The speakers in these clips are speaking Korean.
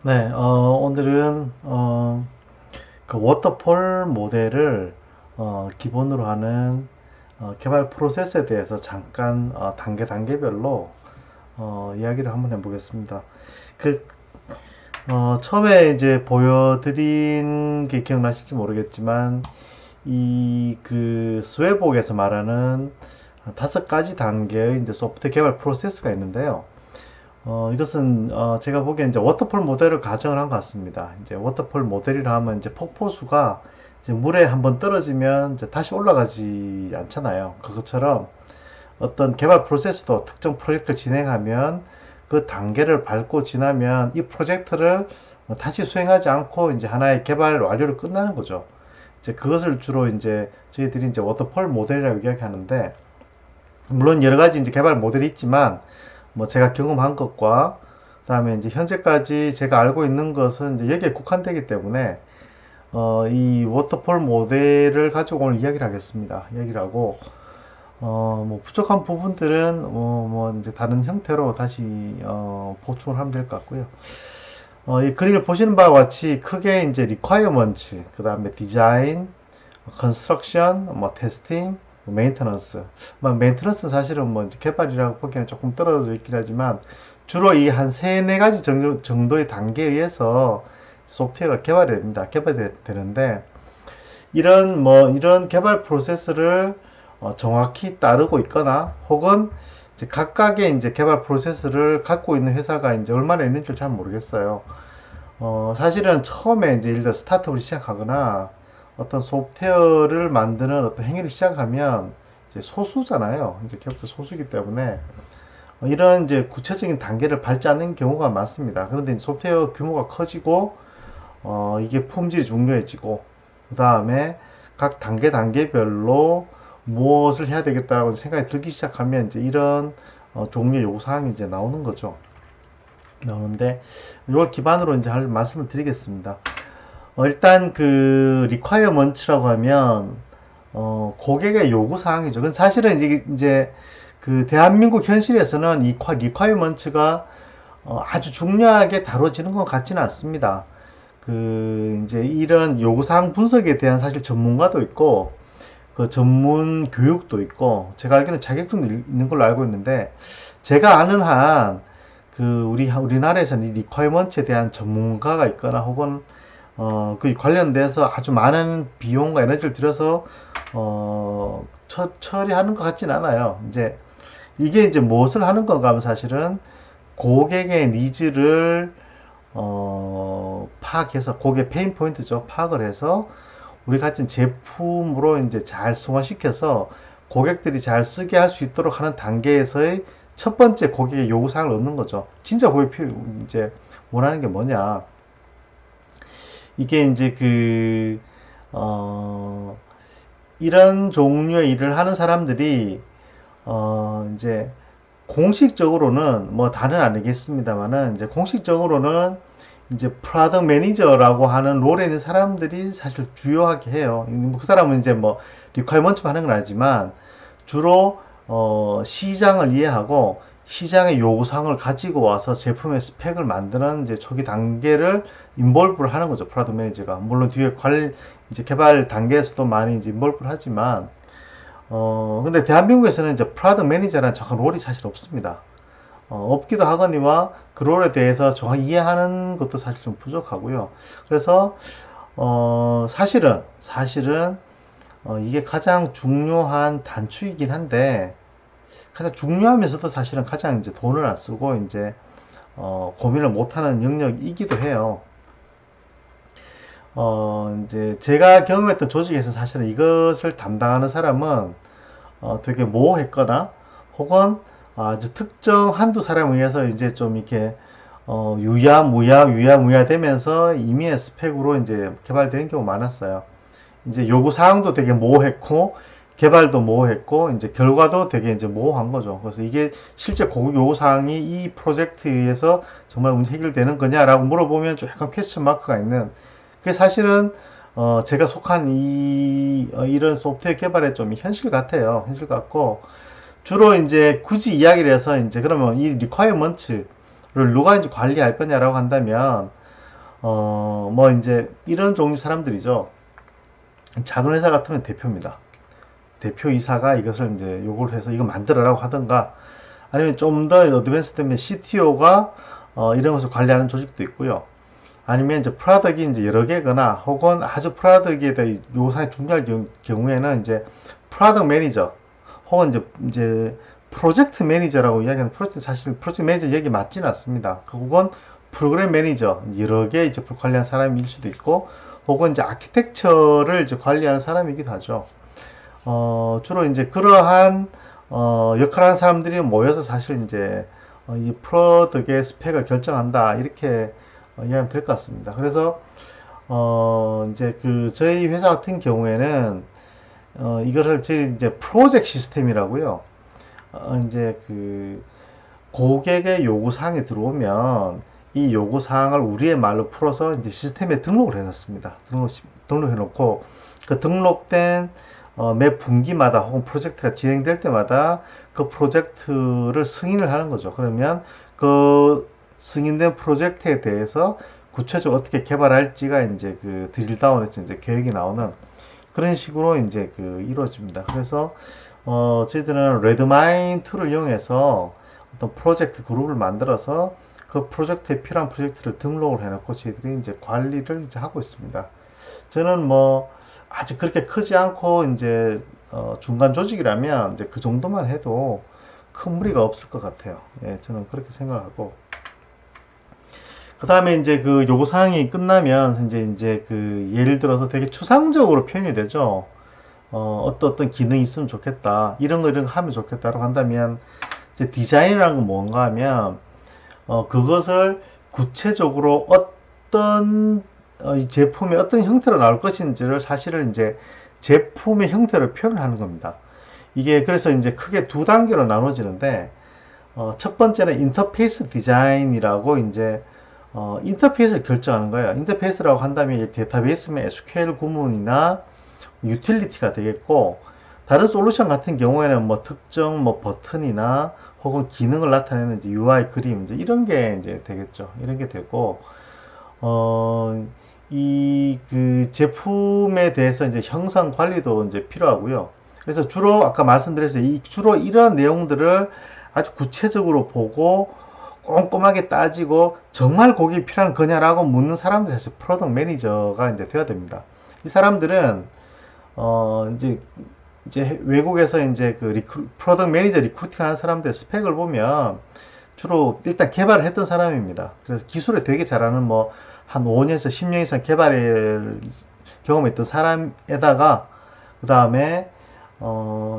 네, 오늘은 그 워터폴 모델을 기본으로 하는 개발 프로세스에 대해서 잠깐 단계별로 이야기를 한번 해보겠습니다. 그 처음에 이제 보여드린 게 기억나실지 모르겠지만 이 그 스웨복에서 말하는 5가지 단계의 이제 소프트웨어 개발 프로세스가 있는데요. 이것은 제가 보기엔 이제 워터폴 모델을 가정을 한 것 같습니다. 이제 워터폴 모델이라 하면 이제 폭포수가 이제 물에 한번 떨어지면 이제 다시 올라가지 않잖아요. 그것처럼 어떤 개발 프로세스도 특정 프로젝트를 진행하면 그 단계를 밟고 지나면 이 프로젝트를 다시 수행하지 않고 이제 하나의 개발 완료를 끝나는 거죠. 이제 그것을 주로 이제 저희들이 이제 워터폴 모델이라고 이야기하는데, 물론 여러 가지 이제 개발 모델이 있지만 뭐 제가 경험한 것과 그다음에 이제 현재까지 제가 알고 있는 것은 이제 여기에 국한되기 때문에 이 워터폴 모델을 가지고 오늘 이야기를 하겠습니다. 이야기를 하고 뭐 부족한 부분들은 뭐 이제 다른 형태로 다시 보충을 하면 될 것 같고요. 이 그림을 보시는 바와 같이 크게 이제 requirements, 그 다음에 디자인, 컨스트럭션, 뭐 테스팅, 메인터넌스. 메인터넌스는 사실은 뭐 이제 개발이라고 보기에는 조금 떨어져 있긴 하지만 주로 이 한 세네 가지 정도의 단계에 의해서 소프트웨어가 개발이 됩니다. 개발이 되는데 이런 개발 프로세스를 정확히 따르고 있거나 혹은 이제 각각의 이제 개발 프로세스를 갖고 있는 회사가 이제 얼마나 있는지 잘 모르겠어요. 사실은 처음에 이제 예를 들어 스타트업을 시작하거나 어떤 소프트웨어를 만드는 어떤 행위를 시작하면 이제 소수잖아요. 이제 기업도 소수이기 때문에 이런 이제 구체적인 단계를 밟지 않는 경우가 많습니다. 그런데 이제 소프트웨어 규모가 커지고 이게 품질이 중요해지고 그 다음에 각 단계별로 무엇을 해야 되겠다라고 생각이 들기 시작하면 이제 이런 종류의 요구사항이 이제 나오는 거죠. 나오는데 이걸 기반으로 이제 할 말씀을 드리겠습니다. 일단 그 requirements라고 하면 고객의 요구 사항이죠. 근데 사실은 이제 그 대한민국 현실에서는 이 requirements가 아주 중요하게 다뤄지는 것 같지는 않습니다. 그 이제 이런 요구 사항 분석에 대한 사실 전문가도 있고 그 전문 교육도 있고 제가 알기로는 자격증도 있는 걸로 알고 있는데, 제가 아는 한 그 우리나라에서는 이 리ኳ이먼트에 대한 전문가가 있거나 혹은 그 관련돼서 아주 많은 비용과 에너지를 들여서 처리하는 것 같진 않아요. 이제 이게 이제 무엇을 하는 건가 하면 사실은 고객의 니즈를 파악해서 고객 페인 포인트죠. 파악을 해서 우리 같은 제품으로 이제 잘 승화시켜서 고객들이 잘 쓰게 할 수 있도록 하는 단계에서의 첫 번째 고객의 요구사항을 얻는 거죠. 진짜 고객이 이제 원하는 게 뭐냐. 이게 이제 어, 이런 종류의 일을 하는 사람들이, 이제 공식적으로는 뭐 다는 아니겠습니다만은, 이제 공식적으로는 이제 프로덕트 매니저라고 하는 롤에 있는 사람들이 사실 주요하게 해요. 그 사람은 이제 뭐 리퀘어먼트만 하는 건 아니지만 주로 시장을 이해하고 시장의 요구사항을 가지고 와서 제품의 스펙을 만드는 이제 초기 단계를 인볼브를 하는 거죠. 프로덕트 매니저가. 물론 뒤에 이제 개발 단계에서도 많이 이제 인볼브를 하지만 근데 대한민국에서는 이제 프로덕트 매니저라는 정확한 롤이 사실 없습니다. 없기도 하거니와 그 롤에 대해서 정확히 이해하는 것도 사실 좀 부족하고요. 그래서 사실은 이게 가장 중요한 단추이긴 한데, 가장 중요하면서도 사실은 가장 이제 돈을 안 쓰고 이제 고민을 못하는 영역이기도 해요. 이제 제가 경험했던 조직에서 사실은 이것을 담당하는 사람은 되게 모호했거나 혹은 아주 특정 한두 사람에 의해서 이제 좀 이렇게 유야무야 되면서 임의의 스펙으로 이제 개발되는 경우가 많았어요. 이제 요구 사항도 되게 모호했고 개발도 모호했고 이제 결과도 되게 이제 모호한 거죠. 그래서 이게 실제 고객 요구 사항이 이 프로젝트에 의해서 정말 문제 해결되는 거냐라고 물어보면 좀 약간 퀘스천 마크가 있는, 그게 사실은 제가 속한 이런 소프트웨어 개발의 좀 현실 같아요. 현실 같고, 주로 이제 굳이 이야기를 해서 이제 그러면 이 리퀘어먼트를 누가 이제 관리할 거냐라고 한다면 뭐 이제 이런 종류 사람들이죠. 작은 회사 같으면 대표입니다. 대표이사가 이것을 이제 요구를 해서 이거 만들어라고 하던가, 아니면 좀 더 어드밴스 되면 CTO가 이런 것을 관리하는 조직도 있고요. 아니면 이제 프로덕이 이제 여러 개거나, 혹은 아주 프로덕에 대해 요상이 중요할 경우에는 이제 프로덕 매니저, 혹은 이제 프로젝트 매니저라고 이야기하는, 프로젝트, 사실 프로젝트 매니저 얘기 맞지는 않습니다. 혹은 프로그램 매니저, 여러 개 이제 관리하는 사람일 수도 있고, 혹은 이제 아키텍처를 이제 관리하는 사람이기도 하죠. 주로 이제 그러한 역할을 하는 사람들이 모여서 사실 이제 이 프로덕의 스펙을 결정한다, 이렇게 이해하면 될 것 같습니다. 그래서 이제 저희 회사 같은 경우에는 이거를 저희 이제 프로젝트 시스템이라고요. 이제 고객의 요구사항이 들어오면 이 요구사항을 우리의 말로 풀어서 이제 시스템에 등록을 해놨습니다. 등록해놓고 그 등록된 매 분기마다 혹은 프로젝트가 진행될 때마다 그 프로젝트를 승인을 하는 거죠. 그러면 그 승인된 프로젝트에 대해서 구체적으로 어떻게 개발할지가 이제 드릴다운해서 이제 계획이 나오는 그런 식으로 이제 이루어집니다. 그래서 저희들은 레드마인 툴을 이용해서 어떤 프로젝트 그룹을 만들어서 그 프로젝트에 필요한 프로젝트를 등록을 해놓고 저희들이 이제 관리를 이제 하고 있습니다. 저는 뭐 아직 그렇게 크지 않고 이제 중간 조직이라면 이제 그 정도만 해도 큰 무리가 없을 것 같아요. 예, 저는 그렇게 생각하고. 그 다음에 이제 요구사항이 끝나면 이제 예를 들어서 되게 추상적으로 표현이 되죠. 어떤 기능이 있으면 좋겠다. 이런 거 하면 좋겠다라고 한다면, 이제 디자인이라는 건 뭔가 하면, 그것을 구체적으로 어떤, 이 제품이 어떤 형태로 나올 것인지를 사실은 이제 제품의 형태로 표현하는 겁니다. 이게 그래서 이제 크게 두 단계로 나눠지는데, 첫 번째는 인터페이스 디자인이라고 이제 인터페이스를 결정하는 거예요. 인터페이스라고 한다면 데이터베이스면 SQL 구문이나 유틸리티가 되겠고, 다른 솔루션 같은 경우에는 뭐 특정 뭐 버튼이나 혹은 기능을 나타내는 이제 UI 그림 이제 이런 게 이제 되겠죠. 이런 게 되고, 이 제품에 대해서 이제 형상 관리도 이제 필요하고요. 그래서 주로 아까 말씀드렸어요. 주로 이런 내용들을 아주 구체적으로 보고 꼼꼼하게 따지고 정말 고객이 필요한 거냐라고 묻는 사람들이 사실 프로덕트 매니저가 이제 돼야 됩니다. 이 사람들은 이제 외국에서 이제 프로덕트 매니저 리크루팅 하는 사람들 스펙을 보면 주로 일단 개발을 했던 사람입니다. 그래서 기술을 되게 잘하는 뭐 한 5년에서 10년 이상 개발을 경험했던 사람에다가 그 다음에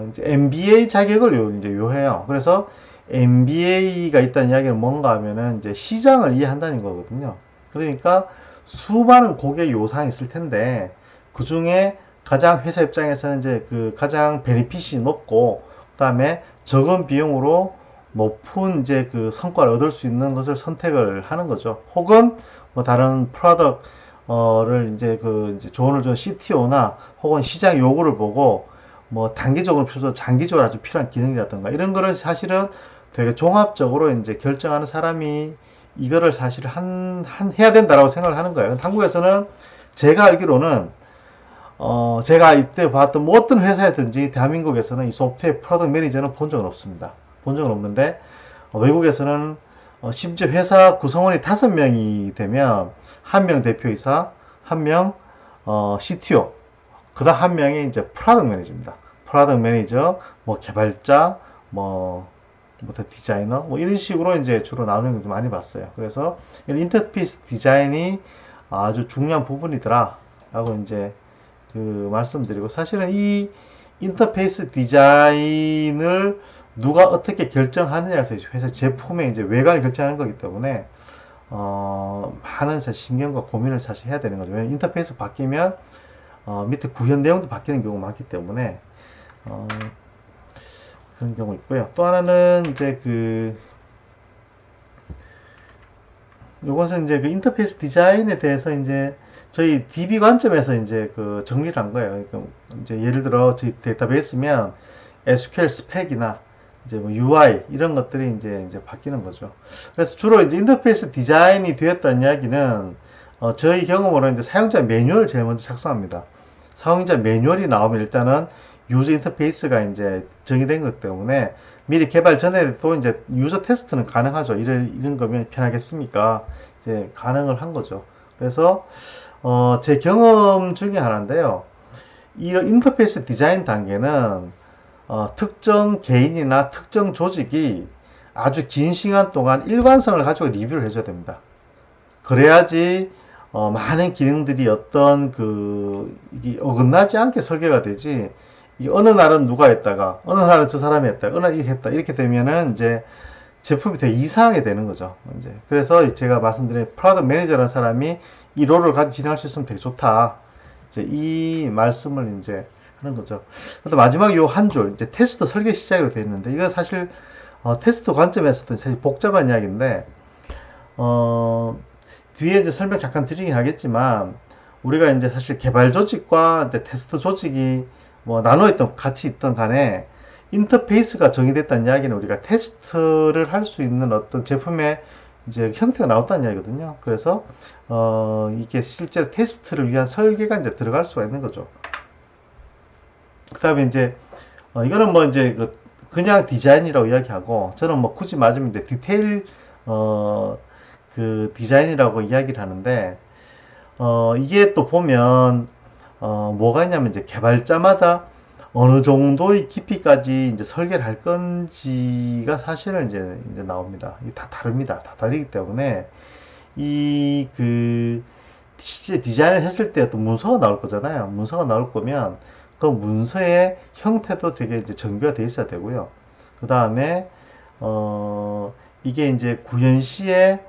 이제 MBA 자격을 이제 요해요. 그래서 MBA가 있다는 이야기는 뭔가 하면은 이제 시장을 이해한다는 거거든요. 그러니까 수많은 고객 요상이 있을 텐데 그 중에 가장 회사 입장에서는 이제 가장 베니핏이 높고 그다음에 적은 비용으로 높은 이제 성과를 얻을 수 있는 것을 선택을 하는 거죠. 혹은 뭐 다른 프로덕트를 이제 조언을 준 CTO나 혹은 시장 요구를 보고 뭐 단기적으로 필요해서 장기적으로 아주 필요한 기능이라든가 이런 거를 사실은 되게 종합적으로 이제 결정하는 사람이 이거를 사실 해야 된다라고 생각을 하는 거예요. 한국에서는 제가 알기로는 제가 이때 봤던 뭐 어떤 회사였든지 대한민국에서는 이 소프트웨어 프로덕트 매니저는 본 적은 없습니다. 본 적은 없는데 외국에서는 심지어 회사 구성원이 5명이 되면 한 명 대표이사, 한 명 CTO, 그다음 한 명이 이제 프로덕트 매니저입니다. 프로덕트 매니저, 뭐 개발자, 뭐 디자이너, 뭐 이런 식으로 이제 주로 나누는 것을 많이 봤어요. 그래서 이런 인터페이스 디자인이 아주 중요한 부분이더라라고 이제 말씀드리고, 사실은 이 인터페이스 디자인을 누가 어떻게 결정하느냐에서 회사 제품의 이제 외관을 결정하는 거기 때문에 많은 사실 신경과 고민을 사실 해야 되는 거죠. 왜냐면 인터페이스 바뀌면 밑에 구현 내용도 바뀌는 경우가 많기 때문에 그런 경우 있고요. 또 하나는 이제 요것은 이제 인터페이스 디자인에 대해서 이제 저희 DB 관점에서 이제 정리를 한 거예요. 그러니까 이제 예를 들어 저희 데이터베이스면 SQL 스펙이나 이제 뭐 UI 이런 것들이 이제 바뀌는 거죠. 그래서 주로 이제 인터페이스 디자인이 되었다는 이야기는 저희 경험으로 이제 사용자 매뉴얼을 제일 먼저 작성합니다. 사용자 매뉴얼이 나오면 일단은 유저 인터페이스가 이제 정의된 것 때문에 미리 개발 전에도 이제 유저 테스트는 가능하죠. 이런 거면 편하겠습니까? 이제 가능을 한 거죠. 그래서 제 경험 중에 하나인데요. 이런 인터페이스 디자인 단계는 특정 개인이나 특정 조직이 아주 긴 시간 동안 일관성을 가지고 리뷰를 해줘야 됩니다. 그래야지 많은 기능들이 어떤 이게 어긋나지 않게 설계가 되지. 이 어느 날은 누가 했다가 어느 날은 저 사람이 했다, 어느 날 이렇게 했다 이렇게 되면은 이제 제품이 되게 이상하게 되는 거죠. 이제 그래서 제가 말씀드린 프로덕트 매니저라는 사람이 이 롤을 같이 진행할 수 있으면 되게 좋다. 이제 이 말씀을 이제 하는 거죠. 또 마지막 요 한 줄 이제 테스트 설계 시작으로 되어 있는데 이거 사실 테스트 관점에서도 사실 복잡한 이야기인데 뒤에 이제 설명 잠깐 드리긴 하겠지만 우리가 이제 사실 개발 조직과 이제 테스트 조직이 뭐 나눠있던 같이 있던 간에 인터페이스가 정의됐다는 이야기는 우리가 테스트를 할 수 있는 어떤 제품의 이제 형태가 나왔다는 이야기거든요. 그래서 이게 실제로 테스트를 위한 설계가 이제 들어갈 수가 있는 거죠. 그다음에 이제 이거는 뭐 이제 그냥 디자인이라고 이야기하고 저는 뭐 굳이 맞으면 이제 디테일 그 디자인이라고 이야기를 하는데 이게 또 보면 뭐가 있냐면 이제 개발자마다 어느 정도의 깊이까지 이제 설계를 할 건지가 사실은 이제 나옵니다. 이게 다 다릅니다. 다 다르기 때문에 실제 디자인을 했을 때 또 문서가 나올 거잖아요. 문서가 나올 거면 그 문서의 형태도 되게 이제 정교화되어 있어야 되고요. 그 다음에 이게 이제 구현 시에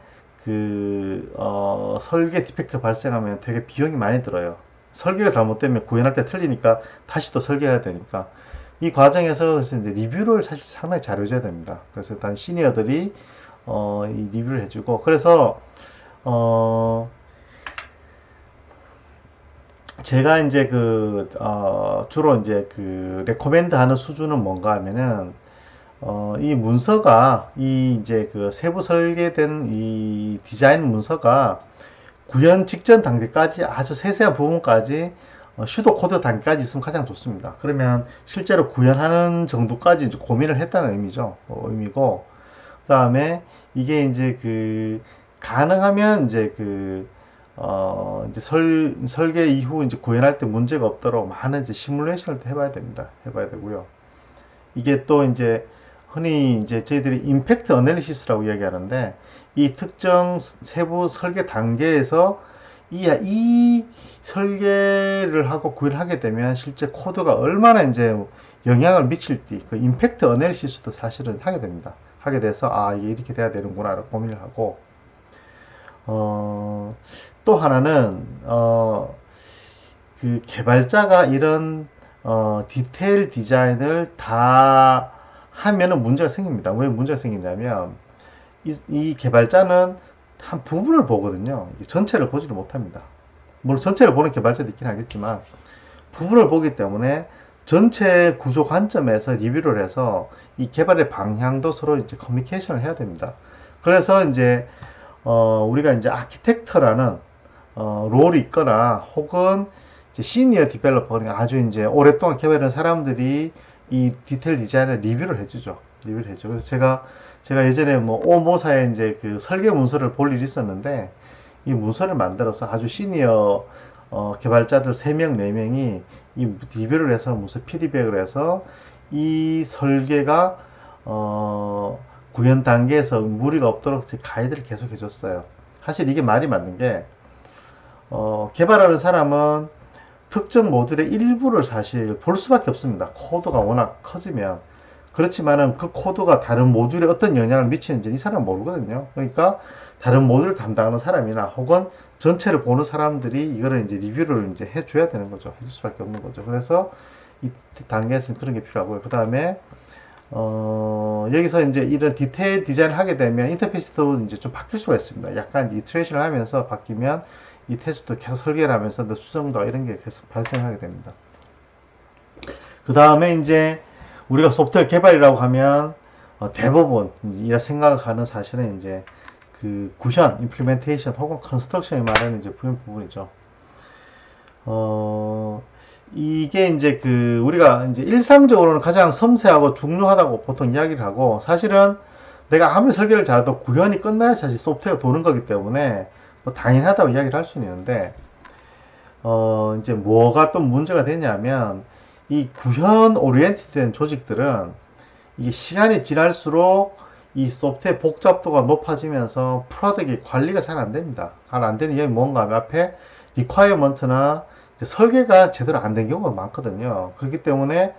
설계 디펙트가 발생하면 되게 비용이 많이 들어요. 설계가 잘못되면 구현할 때 틀리니까 다시 또 설계해야 되니까 이 과정에서 이제 리뷰를 사실 상당히 잘 해줘야 됩니다. 그래서 일단 시니어들이 이 리뷰를 해주고 그래서 제가 이제 주로 이제 레코멘드 하는 수준은 뭔가 하면은 이 문서가 이제 세부 설계된 이 디자인 문서가 구현 직전 단계까지 아주 세세한 부분까지 슈도 코드 단계까지 있으면 가장 좋습니다. 그러면 실제로 구현하는 정도까지 이제 고민을 했다는 의미죠. 의미고 그 다음에 이게 이제 가능하면 이제 이제 설계 이후 이제 구현할 때 문제가 없도록 많은 이제 시뮬레이션을 해봐야 됩니다. 해봐야 되고요. 이게 또 이제 흔히 이제 저희들이 임팩트 어널리시스라고 이야기하는데 이 특정 세부 설계 단계에서 이 설계를 하고 구현을 하게 되면 실제 코드가 얼마나 이제 영향을 미칠지 그 임팩트 어널리시스도 사실은 하게 됩니다. 하게 돼서 이게 이렇게 돼야 되는구나 라고 고민을 하고 또 하나는 개발자가 이런 디테일 디자인을 다 하면은 문제가 생깁니다. 왜 문제가 생기냐면 이 개발자는 한 부분을 보거든요. 전체를 보지를 못합니다. 물론 전체를 보는 개발자도 있긴 하겠지만 부분을 보기 때문에 전체 구조 관점에서 리뷰를 해서 이 개발의 방향도 서로 이제 커뮤니케이션을 해야 됩니다. 그래서 이제 우리가 이제 아키텍터라는 롤이 있거나 혹은 이제 시니어 디벨로퍼 아주 이제 오랫동안 개발한 사람들이 이 디테일 디자인을 리뷰를 해주죠. 그래서 제가 예전에 뭐 오모사에 이제 설계 문서를 볼 일이 있었는데 이 문서를 만들어서 아주 시니어 개발자들 3명, 4명이 이 리뷰를 해서 무슨 피드백을 해서 이 설계가 구현 단계에서 무리가 없도록 제 가이드를 계속 해줬어요. 사실 이게 말이 맞는 게 개발하는 사람은 특정 모듈의 일부를 사실 볼 수밖에 없습니다. 코드가 워낙 커지면. 그렇지만은 그 코드가 다른 모듈에 어떤 영향을 미치는지 이 사람은 모르거든요. 그러니까 다른 모듈을 담당하는 사람이나 혹은 전체를 보는 사람들이 이거를 이제 리뷰를 이제 해줘야 되는 거죠. 해줄 수밖에 없는 거죠. 그래서 이 단계에서는 그런 게 필요하고요. 그 다음에 여기서 이제 이런 디테일 디자인을 하게 되면 인터페이스도 이제 좀 바뀔 수가 있습니다. 약간 이트레이션을 하면서 바뀌면 이 테스트도 계속 설계를 하면서 수정도 이런 게 계속 발생하게 됩니다. 그 다음에 이제 우리가 소프트웨어 개발이라고 하면 대부분 이라 생각하는 사실은 이제 그 구현, implementation 혹은 construction이 말하는 이제 구현 부분이죠. 이게 이제 그 우리가 이제 일상적으로는 가장 섬세하고 중요하다고 보통 이야기를 하고, 사실은 내가 아무리 설계를 잘해도 구현이 끝나야 사실 소프트웨어가 도는 거기 때문에 뭐 당연하다고 이야기를 할 수는 있는데, 이제 뭐가 또 문제가 되냐면, 이 구현 오리엔티드된 조직들은 이게 시간이 지날수록 이 소프트웨어 복잡도가 높아지면서 프로덕트 관리가 잘 안 됩니다. 잘 안 되는 이유가 뭔가 하면 앞에 리콰이어먼트나 설계가 제대로 안 된 경우가 많거든요. 그렇기 때문에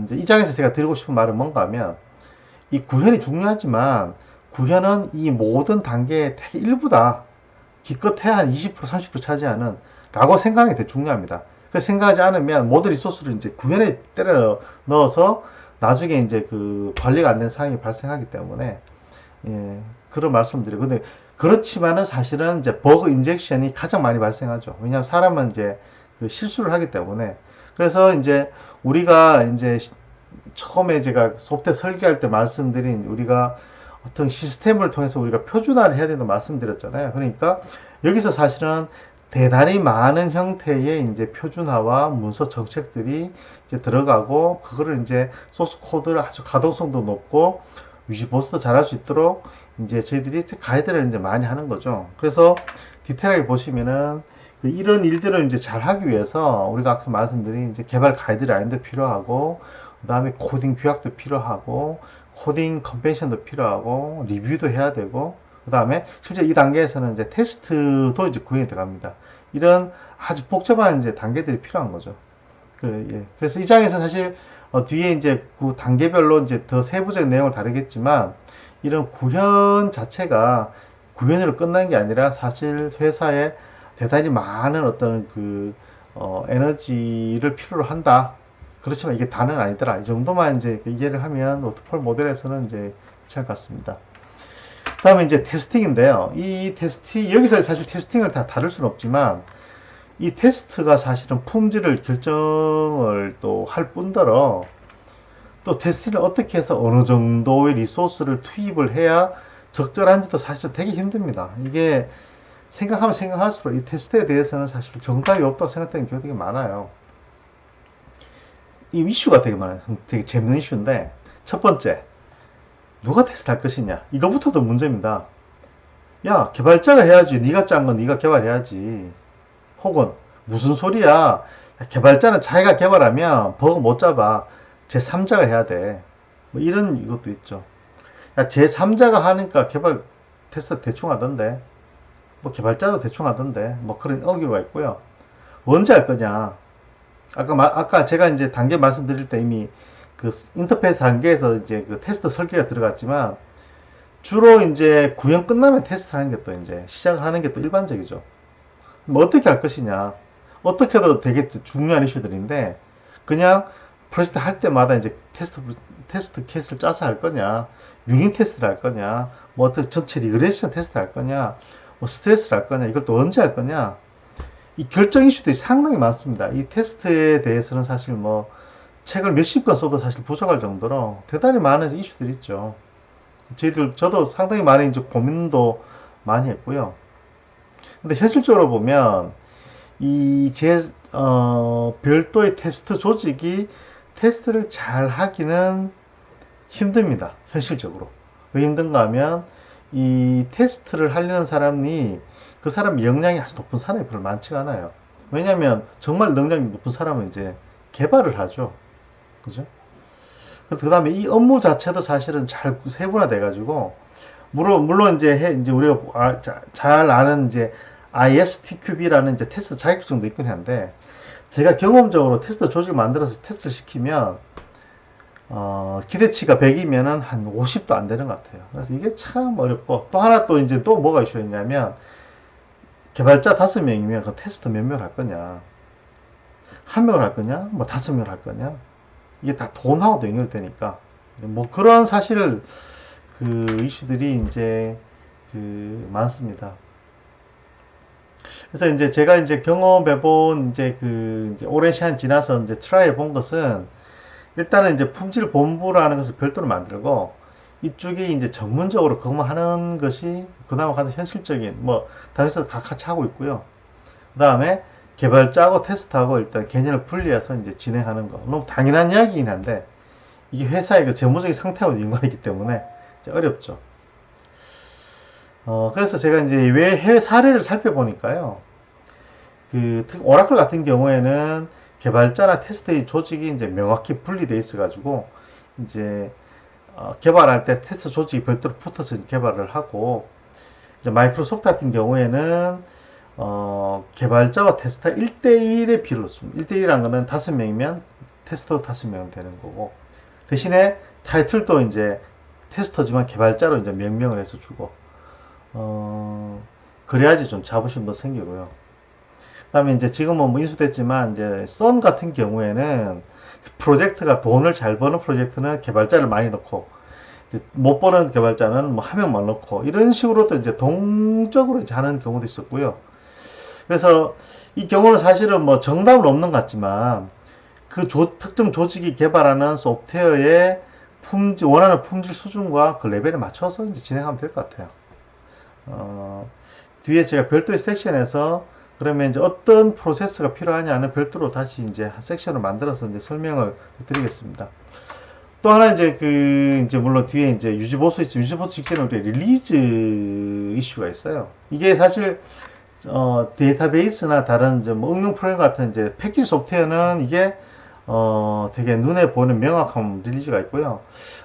이제 이 장에서 제가 드리고 싶은 말은 뭔가 하면, 이 구현이 중요하지만 구현은 이 모든 단계의 되게 일부다. 기껏해야 한 20% 30% 차지하는 라고 생각하는 게 되게 중요합니다. 그 생각하지 않으면 모든 리소스를 이제 구현에 때려 넣어서 나중에 이제 그 관리가 안 된 상황이 발생하기 때문에, 예, 그런 말씀드려요. 근데 그렇지만은 사실은 이제 버그 인젝션이 가장 많이 발생하죠. 왜냐하면 사람은 이제 그 실수를 하기 때문에. 그래서 이제 우리가 이제 처음에 제가 소프트웨어 설계할 때 말씀드린, 우리가 어떤 시스템을 통해서 우리가 표준화를 해야 된다고 말씀드렸잖아요. 그러니까 여기서 사실은 대단히 많은 형태의 이제 표준화와 문서 정책들이 이제 들어가고, 그거를 이제 소스 코드를 아주 가동성도 높고 유지 보수도 잘할 수 있도록 이제 저희들이 가이드를 이제 많이 하는 거죠. 그래서 디테일하게 보시면은 이런 일들을 이제 잘 하기 위해서 우리가 아까 말씀드린 이제 개발 가이드라인도 필요하고, 그 다음에 코딩 규약도 필요하고, 코딩 컨벤션도 필요하고, 리뷰도 해야 되고, 그 다음에 실제 이 단계에서는 이제 테스트도 이제 구현이 들어갑니다. 이런 아주 복잡한 이제 단계들이 필요한 거죠. 그래서 이 장에서 사실 뒤에 이제 그 단계별로 이제 더 세부적인 내용을 다루겠지만, 이런 구현 자체가 구현으로 끝난 게 아니라 사실 회사에 대단히 많은 어떤 그 에너지를 필요로 한다. 그렇지만 이게 다는 아니더라. 이 정도만 이제 이해를 하면 워터폴 모델에서는 이제 괜찮을 것 같습니다. 다음에 이제 테스팅인데요. 이 테스팅, 여기서 사실 테스팅을 다 다룰 수는 없지만, 이 테스트가 사실은 품질을 결정을 또 할 뿐더러, 또 테스트를 어떻게 해서 어느 정도의 리소스를 투입을 해야 적절한지도 사실 되게 힘듭니다. 이게 생각하면 생각할수록 이 테스트에 대해서는 사실 정답이 없다고 생각되는 경우가 되게 많아요. 이 이슈가 되게 많아요. 되게 재밌는 이슈인데, 첫 번째, 누가 테스트할 것이냐, 이거부터도 문제입니다. 야, 개발자가 해야지. 네가 짠 건 네가 개발해야지. 혹은 무슨 소리야, 개발자는 자기가 개발하면 버그 못 잡아. 제3자가 해야 돼. 뭐 이런 이것도 있죠. 야, 제3자가 하니까 개발 테스트 대충 하던데, 뭐 개발자도 대충 하던데, 뭐 그런 어기가 있고요. 언제 할 거냐. 아까 제가 이제 단계 말씀드릴 때 이미 그 인터페이스 단계에서 이제 그 테스트 설계가 들어갔지만, 주로 이제 구현 끝나면 테스트 하는 게 또 이제 시작하는 게 또 일반적이죠. 뭐 어떻게 할 것이냐. 어떻게 해도 되게 중요한 이슈들인데, 그냥 프로젝트 할 때마다 이제 테스트 케이스를 짜서 할 거냐, 유닛 테스트를 할 거냐, 뭐 어떻게 전체 리그레션 테스트 할 거냐, 뭐 스트레스를 할 거냐, 이걸 또 언제 할 거냐. 이 결정 이슈들이 상당히 많습니다. 이 테스트에 대해서는 사실 뭐 책을 몇십 권 써도 사실 부족할 정도로 대단히 많은 이슈들이 있죠. 저도 상당히 많은 이제 고민도 많이 했고요. 근데 현실적으로 보면 별도의 테스트 조직이 테스트를 잘 하기는 힘듭니다. 현실적으로. 왜 힘든가 하면, 이 테스트를 하려는 사람이, 그 사람 역량이 아주 높은 사람이 별로 많지가 않아요. 왜냐면 정말 역량이 높은 사람은 이제 개발을 하죠. 그죠? 그 다음에 이 업무 자체도 사실은 잘 세분화돼 가지고, 물론 이제 우리가 잘 아는 이제 ISTQB라는 이제 테스트 자격증도 있긴 한데, 제가 경험적으로 테스트 조직을 만들어서 테스트를 시키면 기대치가 100이면은 한 50도 안 되는 것 같아요. 그래서 이게 참 어렵고, 또 하나 또 이제 또 뭐가 이슈였냐면, 개발자 5명이면 그 테스트 몇 명을 할 거냐, 1명을 할 거냐, 뭐 5명을 할 거냐, 이게 다 돈하고도 연결되니까, 뭐 그런 사실 그 이슈들이 이제 그 많습니다. 그래서 이제 제가 이제 경험해본 이제 오랜 시간 지나서 이제 트라이 해본 것은, 일단은 이제 품질 본부라는 것을 별도로 만들고, 이쪽이 이제 전문적으로 그것만 하는 것이 그나마 가장 현실적인, 뭐 다른 회사도 같이 하고 있고요. 그 다음에 개발자하고 테스트하고 일단 개념을 분리해서 이제 진행하는 거. 너무 당연한 이야기긴 한데 이게 회사의 그 재무적인 상태하고 연관이기 때문에 이제 어렵죠. 그래서 제가 이제 왜 해외 사례를 살펴보니까요. 오라클 같은 경우에는 개발자나 테스트의 조직이 이제 명확히 분리돼 있어가지고 이제 개발할 때 테스트 조직이 별도로 붙어서 개발을 하고, 이제 마이크로소프트 같은 경우에는 개발자와 테스터 1대1의 비율로 씁니다. 1대1이라는 거는 5명이면 테스터 5명 되는 거고, 대신에 타이틀도 이제 테스터지만 개발자로 이제 명명을 해서 주고, 그래야지 좀 자부심도 생기고요. 그 다음에 이제 지금은 뭐 인수됐지만, 이제 썬 같은 경우에는 프로젝트가 돈을 잘 버는 프로젝트는 개발자를 많이 넣고, 못 버는 개발자는 뭐 한 명만 넣고, 이런 식으로도 이제 동적으로 이제 하는 경우도 있었고요. 그래서 이 경우는 사실은 뭐 정답은 없는 것 같지만, 그 특정 조직이 개발하는 소프트웨어의 원하는 품질 수준과 그 레벨에 맞춰서 이제 진행하면 될 것 같아요. 뒤에 제가 별도의 섹션에서 그러면 이제 어떤 프로세스가 필요하냐는 별도로 다시 이제 한 섹션을 만들어서 이제 설명을 드리겠습니다. 또 하나 이제 물론 뒤에 이제 유지보수 있죠. 유지보수 직전에 우리 릴리즈 이슈가 있어요. 이게 사실 데이터베이스나 다른 이제 뭐 응용 프로그램 같은 이제 패키지 소프트웨어는 이게 되게 눈에 보이는 명확한 릴리즈가 있고요.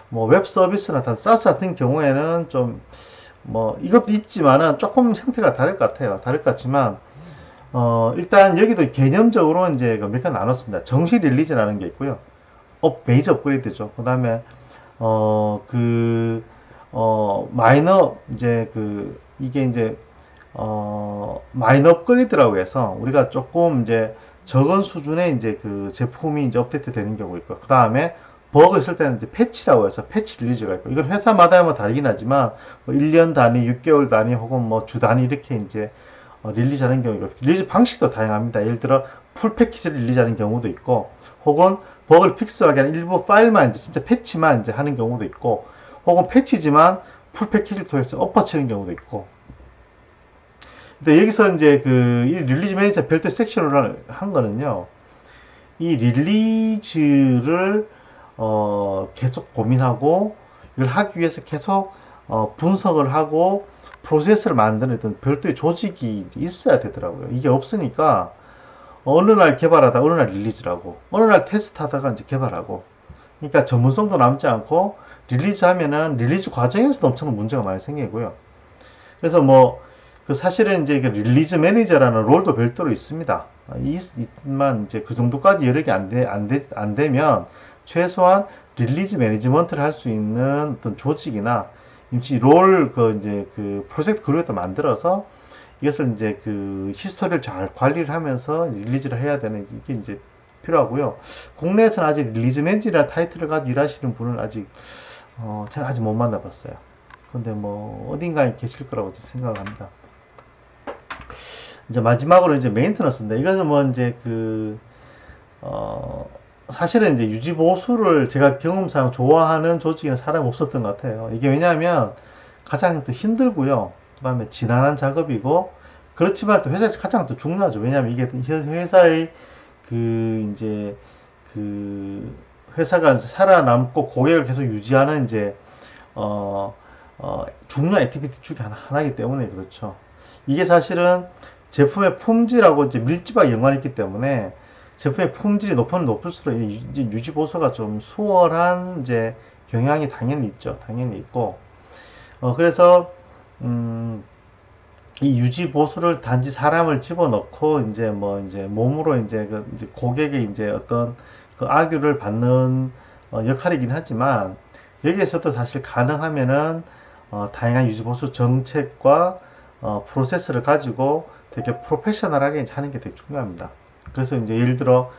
뭐 웹 서비스나 다른 사스 같은 경우에는 좀 뭐 이것도 있지만은 조금 형태가 다를 것 같아요. 다를 것 같지만 일단 여기도 개념적으로 이제 몇 개 나눴습니다. 정식 릴리즈라는 게 있고요. 메이저 업그레이드죠. 그 다음에 마이너 이게 이제 마이너 업그레이드라고 해서 우리가 조금 이제 적은 수준의 이제 그 제품이 이제 업데이트 되는 경우 있고, 그 다음에 버그 있을 때는 이제 패치라고 해서 패치 릴리즈가 있고, 이건 회사마다 뭐 다르긴 하지만 뭐 1년 단위, 6개월 단위 혹은 뭐 주 단위 이렇게 이제 릴리즈 하는 경우가 있고, 릴리즈 방식도 다양합니다. 예를 들어 풀 패키지를 릴리즈 하는 경우도 있고, 혹은 버그를 픽스하게 하는 일부 파일만 이제 진짜 패치만 이제 하는 경우도 있고, 혹은 패치지만 풀 패키지를 통해서 엎어치는 경우도 있고. 근데 여기서 이제 이 릴리즈 매니저 별도 섹션으로 한 거는요, 이 릴리즈를 계속 고민하고 이걸 하기 위해서 계속 분석을 하고 프로세스를 만드는 어떤 별도의 조직이 있어야 되더라고요. 이게 없으니까 어느 날 개발하다 어느 날 릴리즈라고, 어느 날 테스트하다가 이제 개발하고, 그러니까 전문성도 남지 않고 릴리즈 하면은 릴리즈 과정에서도 엄청난 문제가 많이 생기고요. 그래서 뭐 사실은 이제 릴리즈 매니저라는 롤도 별도로 있습니다. 있지만 이제 그 정도까지 여력이 안 되면 최소한 릴리즈 매니지먼트를 할 수 있는 어떤 조직이나 프로젝트 그룹도 만들어서 이것을 이제 히스토리를 잘 관리를 하면서 릴리즈를 해야 되는 이게 이제 필요하고요. 국내에서는 아직 릴리즈 매니저라는 타이틀을 가지고 일하시는 분은 저는 아직 못 만나봤어요. 근데 뭐 어딘가에 계실 거라고 생각합니다. 이제 마지막으로 이제 메인테너스인데, 이것은 뭐 이제 사실은 이제 유지보수를 제가 경험상 좋아하는 조직에는 사람이 없었던 것 같아요. 이게 왜냐하면 가장 또 힘들고요. 그 다음에 지난한 작업이고, 그렇지만 또 회사에서 가장 또 중요하죠. 왜냐하면 이게 회사의 회사가 살아남고 고객을 계속 유지하는 이제 중요한 액티비티 중에 하나이기 때문에 그렇죠. 이게 사실은 제품의 품질하고 이제 밀집하게 연관이 있기 때문에 제품의 품질이 높으면 높을수록 이제 유지 보수가 좀 수월한 이제 경향이 당연히 있죠. 당연히 있고, 그래서 이 유지 보수를 단지 사람을 집어넣고 이제 몸으로 이제 고객의 이제 어떤 악유를 받는 역할이긴 하지만, 여기에서도 사실 가능하면은 다양한 유지 보수 정책과 프로세스를 가지고 되게 프로페셔널하게 하는 게 되게 중요합니다. 그래서 이제 예를 들어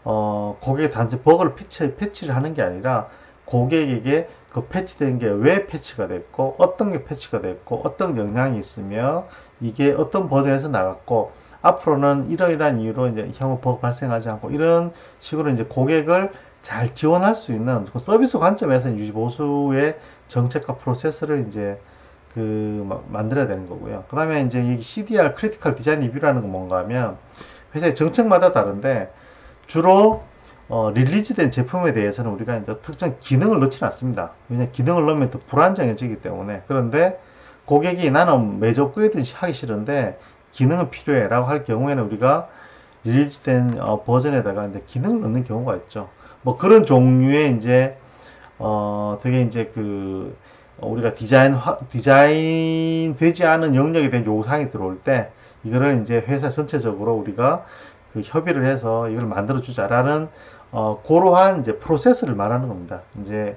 고객이 단지 버그를 패치를 하는 게 아니라 고객에게 그 패치된 게 왜 패치가 됐고, 어떤 게 패치가 됐고, 어떤 영향이 있으며 이게 어떤 버전에서 나갔고, 앞으로는 이러이러한 이유로 이제 향후 버그 발생하지 않고, 이런 식으로 이제 고객을 잘 지원할 수 있는 그 서비스 관점에서 유지보수의 정책과 프로세스를 이제 만들어야 되는 거고요. 그 다음에 이제 이 CDR, 크리티컬 디자인 리뷰라는 건 뭔가 하면 회사의 정책마다 다른데 주로 릴리즈된 제품에 대해서는 우리가 이제 특정 기능을 넣지는 않습니다. 왜냐하면 기능을 넣으면 더 불안정해지기 때문에. 그런데 고객이 나는 매주 업그레이드 하기 싫은데 기능은 필요해 라고 할 경우에는 우리가 릴리즈된 버전에다가 이제 기능을 넣는 경우가 있죠. 뭐 그런 종류의 이제 되게 이제 우리가 디자인 되지 않은 영역에 대한 요구사항이 들어올 때 이거를 이제 회사 전체적으로 우리가 협의를 해서 이걸 만들어 주자라는 그러한 이제 프로세스를 말하는 겁니다. 이제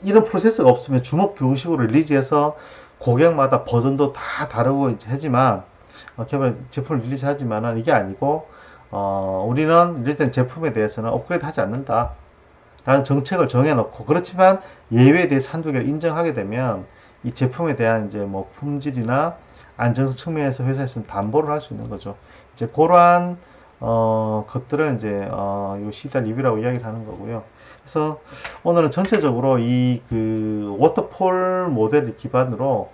이런 프로세스가 없으면 주먹 교식으로 릴리즈해서 고객마다 버전도 다 다르고 이제 하지만 개발 제품을 릴리즈하지만은 이게 아니고 우리는 릴리즈된 제품에 대해서는 업그레이드 하지 않는다 라는 정책을 정해놓고, 그렇지만 예외에 대해서 한두 개를 인정하게 되면 이 제품에 대한 이제 뭐 품질이나 안정성 측면에서 회사에서는 담보를 할 수 있는 거죠. 이제 그러한 것들을 이제 요 CDR 리뷰라고 이야기를 하는 거고요. 그래서 오늘은 전체적으로 이 워터폴 모델을 기반으로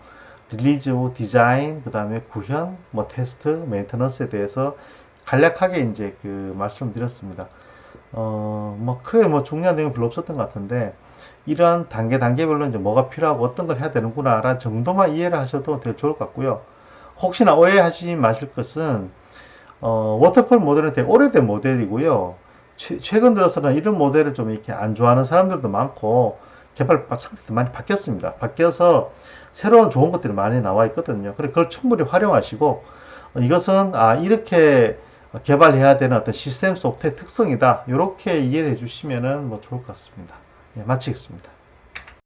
릴리즈 후 디자인, 그 다음에 구현, 뭐 테스트, 메인터넌스에 대해서 간략하게 이제 말씀드렸습니다. 뭐 크게 뭐 중요한 내용은 별로 없었던 것 같은데, 이런 단계별로 이제 뭐가 필요하고 어떤 걸 해야 되는구나 라는 정도만 이해를 하셔도 되게 좋을 것 같고요. 혹시나 오해하지 마실 것은 워터폴 모델은 되게 오래된 모델이고요. 최근 들어서는 이런 모델을 좀 이렇게 안 좋아하는 사람들도 많고 개발 상태도 많이 바뀌었습니다. 바뀌어서 새로운 좋은 것들이 많이 나와 있거든요. 그래서 그걸 충분히 활용하시고 이것은 이렇게 개발해야 되는 어떤 시스템 소프트의 특성이다, 이렇게 이해해 주시면 뭐 좋을 것 같습니다. 네, 마치겠습니다.